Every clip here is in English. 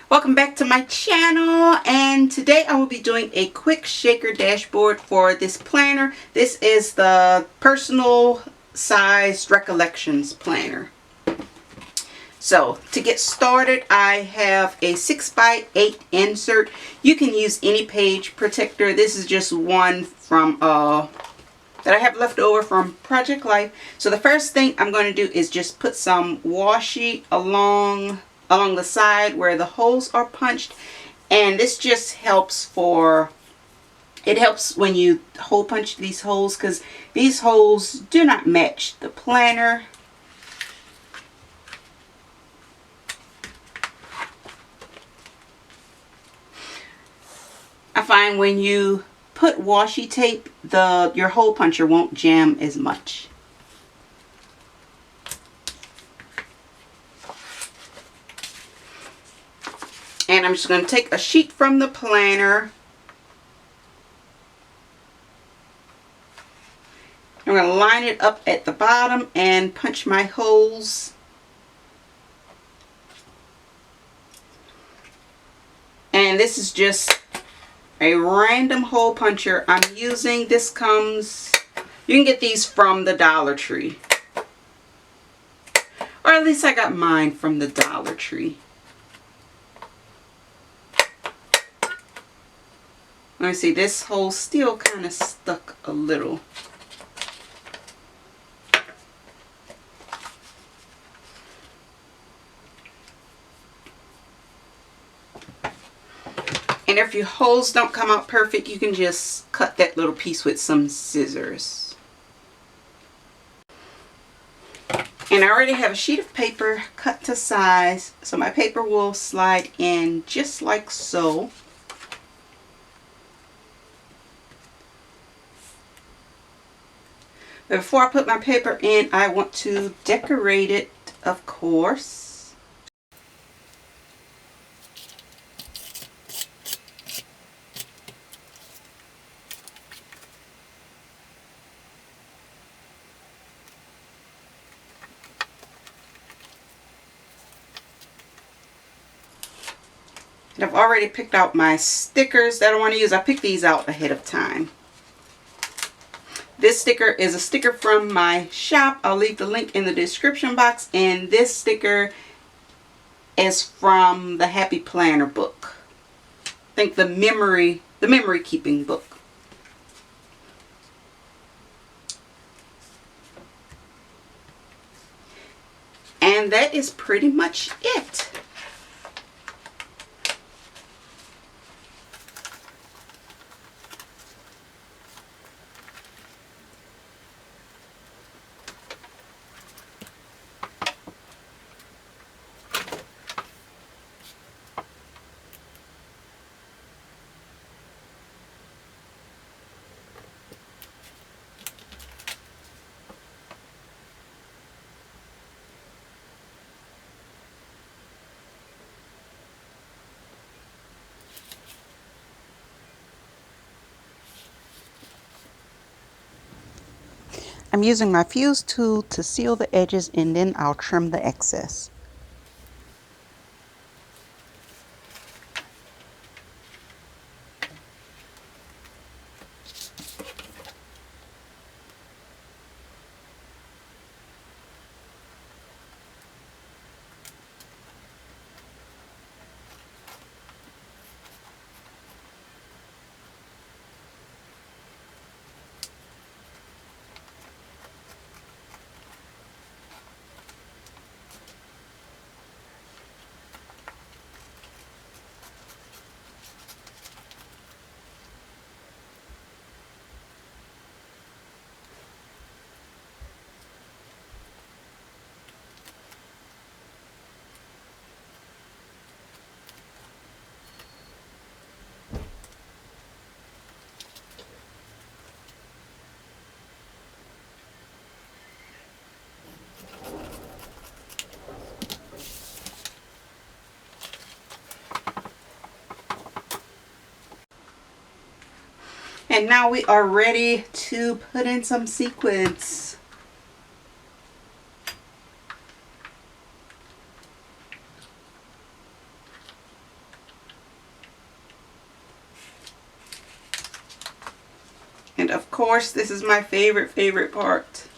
Welcome back to my channel, and today I will be doing a quick shaker dashboard for this planner. This is the personal sized recollections planner. So to get started, I have a 6x8 insert. You can use any page protector. This is just one from that I have left over from Project Life. So the first thing I'm going to do is just put some washi along the side where the holes are punched, and this just helps when you hole punch these holes, because these holes do not match the planner. I find when you put washi tape, your hole puncher won't jam as much. And I'm just going to take a sheet from the planner. I'm going to line it up at the bottom and punch my holes. And this is just a random hole puncher I'm using. You can get these from the Dollar Tree. Or at least I got mine from the Dollar Tree. Let me see, this hole still kind of stuck a little. And if your holes don't come out perfect, you can just cut that little piece with some scissors. And I already have a sheet of paper cut to size, so my paper will slide in just like so. But before I put my paper in, I want to decorate it, of course. And I've already picked out my stickers that I want to use. I picked these out ahead of time. This sticker is a sticker from my shop. I'll leave the link in the description box. And this sticker is from the Happy Planner book. I think the memory keeping book. And that is pretty much it. I'm using my fuse tool to seal the edges, and then I'll trim the excess. And now we are ready to put in some sequins. course, this is my favorite part.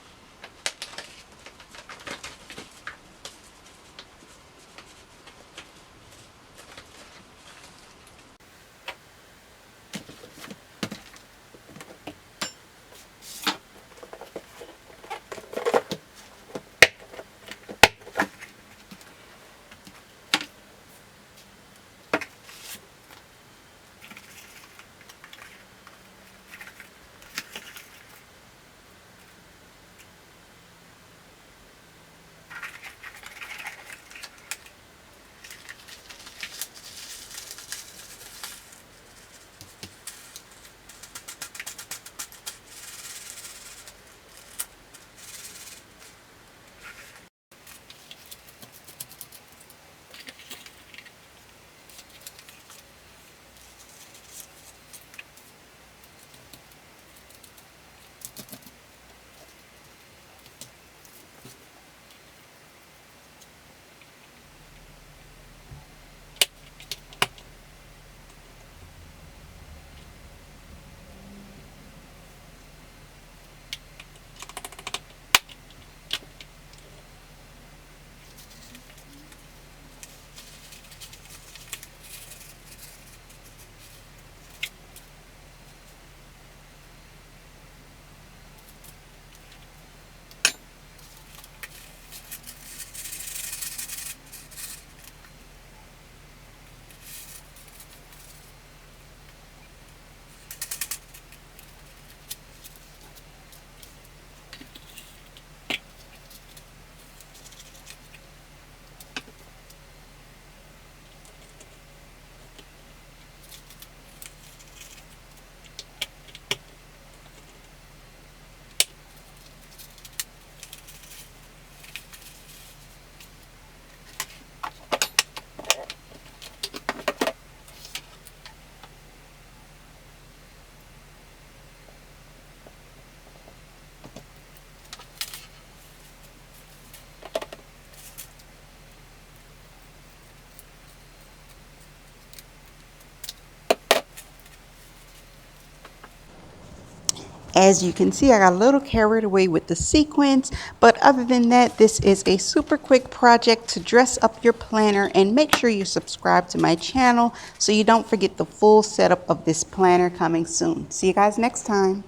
As you can see, I got a little carried away with the sequins, but other than that, this is a super quick project to dress up your planner. And make sure you subscribe to my channel so you don't forget the full setup of this planner coming soon. See you guys next time.